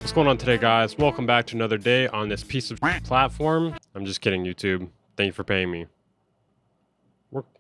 What's going on today, guys? Welcome back to another day on this piece of platform. I'm just kidding, YouTube. Thank you for paying me.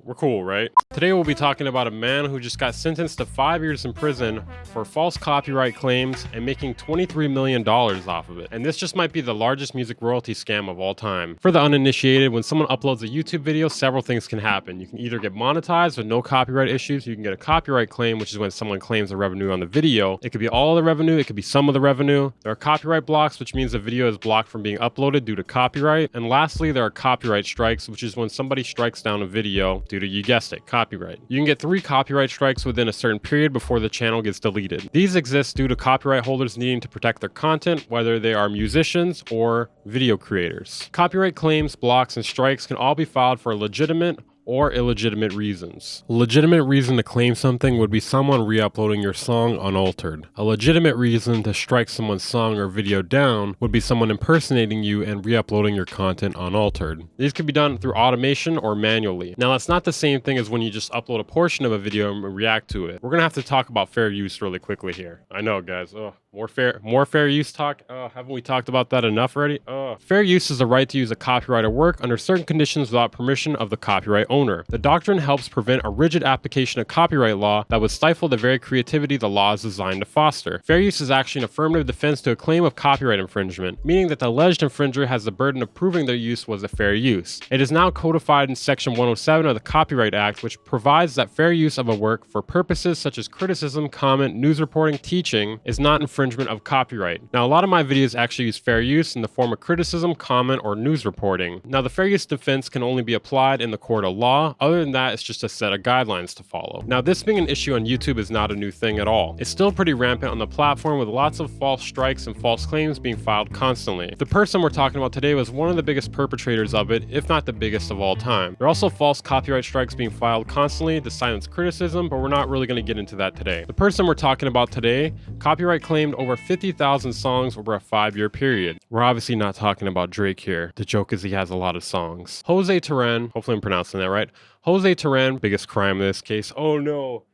We're cool, right? Today we'll be talking about a man who just got sentenced to 5 years in prison for false copyright claims and making $23 million off of it. And this just might be the largest music royalty scam of all time. For the uninitiated, when someone uploads a YouTube video, several things can happen. You can either get monetized with no copyright issues, you can get a copyright claim, which is when someone claims the revenue on the video. It could be all of the revenue, it could be some of the revenue. There are copyright blocks, which means the video is blocked from being uploaded due to copyright. And lastly, there are copyright strikes, which is when somebody strikes down a video due to, you guessed it, copyright. You can get 3 copyright strikes within a certain period before the channel gets deleted. These exist due to copyright holders needing to protect their content, whether they are musicians or video creators. Copyright claims, blocks, and strikes can all be filed for legitimate or illegitimate reasons. A legitimate reason to claim something would be someone re-uploading your song unaltered. A legitimate reason to strike someone's song or video down would be someone impersonating you and re-uploading your content unaltered. These could be done through automation or manually. Now, that's not the same thing as when you just upload a portion of a video and react to it. We're gonna have to talk about fair use really quickly here. I know, guys. More fair use talk. Haven't we talked about that enough already? Fair use is the right to use a copyrighted work under certain conditions without permission of the copyright owner. The doctrine helps prevent a rigid application of copyright law that would stifle the very creativity the law is designed to foster. Fair use is actually an affirmative defense to a claim of copyright infringement, meaning that the alleged infringer has the burden of proving their use was a fair use. It is now codified in Section 107 of the Copyright Act, which provides that fair use of a work for purposes such as criticism, comment, news reporting, teaching is not infringement of copyright. Now, a lot of my videos actually use fair use in the form of criticism, comment, or news reporting. Now, the fair use defense can only be applied in the court of law. Other than that, it's just a set of guidelines to follow. Now, this being an issue on YouTube is not a new thing at all. It's still pretty rampant on the platform, with lots of false strikes and false claims being filed constantly. The person we're talking about today was one of the biggest perpetrators of it, if not the biggest of all time. There are also false copyright strikes being filed constantly to silence criticism, but we're not really going to get into that today. The person we're talking about today copyright claimed over 50,000 songs over a 5-year period. We're obviously not talking about Drake here. The joke is he has a lot of songs. Jose Terran, hopefully I'm pronouncing that right. Jose Terran, biggest crime in this case. Oh no,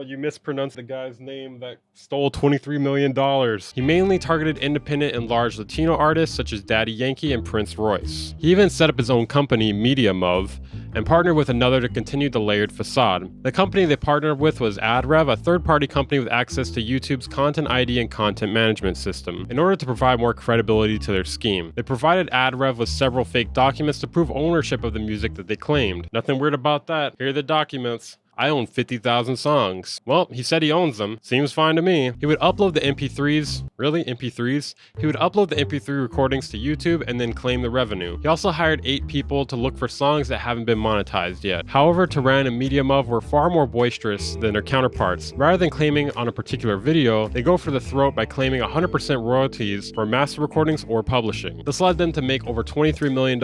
you mispronounced the guy's name that stole $23 million. He mainly targeted independent and large Latino artists such as Daddy Yankee and Prince Royce. He even set up his own company, MediaMov, and partnered with another to continue the layered facade. The company they partnered with was AdRev, a third-party company with access to YouTube's Content ID and content management system, in order to provide more credibility to their scheme. They provided AdRev with several fake documents to prove ownership of the music that they claimed. Nothing weird about that. Here are the documents. I own 50,000 songs. Well, he said he owns them. Seems fine to me. He would upload the MP3s. Really? MP3s? He would upload the MP3 recordings to YouTube and then claim the revenue. He also hired 8 people to look for songs that haven't been monetized yet. However, Terran and MediaMov were far more boisterous than their counterparts. Rather than claiming on a particular video, they go for the throat by claiming 100% royalties for master recordings or publishing. This led them to make over $23 million,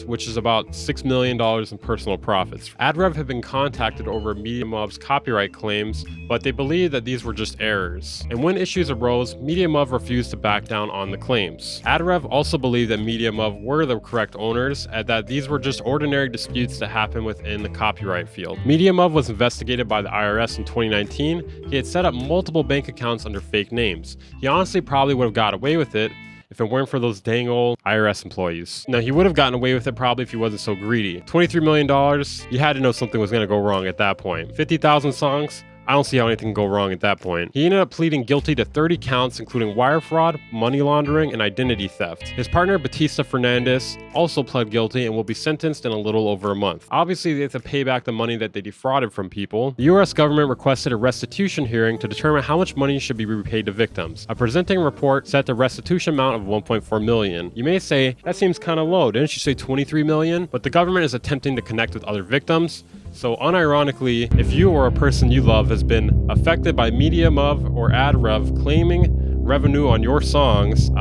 which is about $6 million in personal profits. AdRev had been contacted over MediaMov's copyright claims, but they believed that these were just errors. And when issues arose, MediaMov refused to back down on the claims. AdRev also believed that MediaMov were the correct owners and that these were just ordinary disputes that happen within the copyright field. MediaMov was investigated by the IRS in 2019. He had set up multiple bank accounts under fake names. He honestly probably would have got away with it if it weren't for those dang old IRS employees. Now, he would have gotten away with it probably if he wasn't so greedy. $23 million, you had to know something was going to go wrong at that point. 50,000 songs? I don't see how anything can go wrong at that point. He ended up pleading guilty to 30 counts, including wire fraud, money laundering, and identity theft. His partner, Batista Fernandez, also pled guilty and will be sentenced in a little over a month. Obviously, they have to pay back the money that they defrauded from people. The US government requested a restitution hearing to determine how much money should be repaid to victims. A presenting report set the restitution amount of $1.4 million. You may say, that seems kind of low. Didn't you say $23 million? But the government is attempting to connect with other victims. So unironically, if you or a person you love has been affected by MediaMov or AdRev claiming revenue on your songs,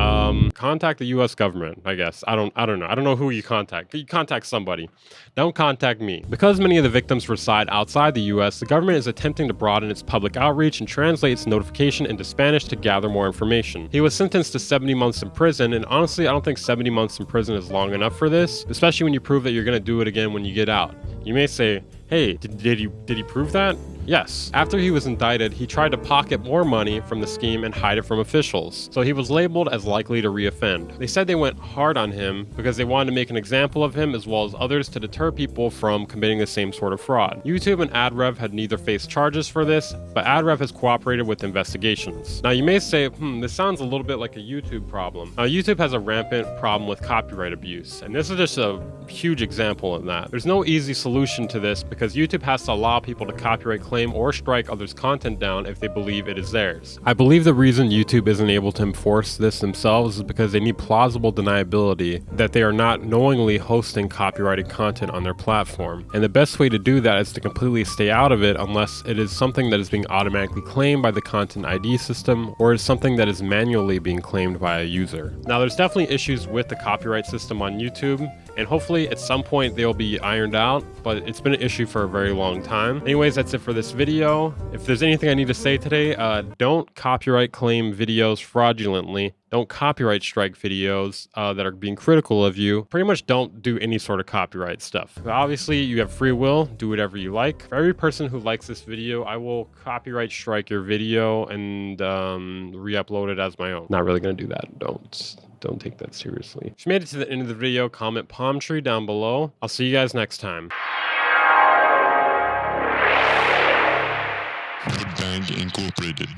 contact the US government, I guess. I don't know. I don't know who you contact. You contact somebody. Don't contact me. Because many of the victims reside outside the US, the government is attempting to broaden its public outreach and translate its notification into Spanish to gather more information. He was sentenced to 70 months in prison, and honestly, I don't think 70 months in prison is long enough for this, especially when you prove that you're going to do it again when you get out. You may say, hey, did he prove that? Yes, after he was indicted, he tried to pocket more money from the scheme and hide it from officials, so he was labeled as likely to reoffend. They said they went hard on him because they wanted to make an example of him as well as others to deter people from committing the same sort of fraud. YouTube and AdRev had neither faced charges for this, but AdRev has cooperated with investigations. Now you may say, this sounds a little bit like a YouTube problem. YouTube has a rampant problem with copyright abuse, and this is just a huge example of that. There's no easy solution to this because YouTube has to allow people to copyright claim or strike others' content down if they believe it is theirs. I believe the reason YouTube isn't able to enforce this themselves is because they need plausible deniability that they are not knowingly hosting copyrighted content on their platform. And the best way to do that is to completely stay out of it unless it is something that is being automatically claimed by the Content ID system or is something that is manually being claimed by a user. Now there's definitely issues with the copyright system on YouTube, and hopefully at some point they'll be ironed out, but it's been an issue for a very long time. Anyways, that's it for this video. If there's anything I need to say today, don't copyright claim videos fraudulently. Don't copyright strike videos that are being critical of you. Pretty much don't do any sort of copyright stuff. But obviously, you have free will. Do whatever you like. For every person who likes this video, I will copyright strike your video and re-upload it as my own. Not really going to do that. Don't take that seriously. If you made it to the end of the video, comment palm tree down below. I'll see you guys next time. Bang Incorporated.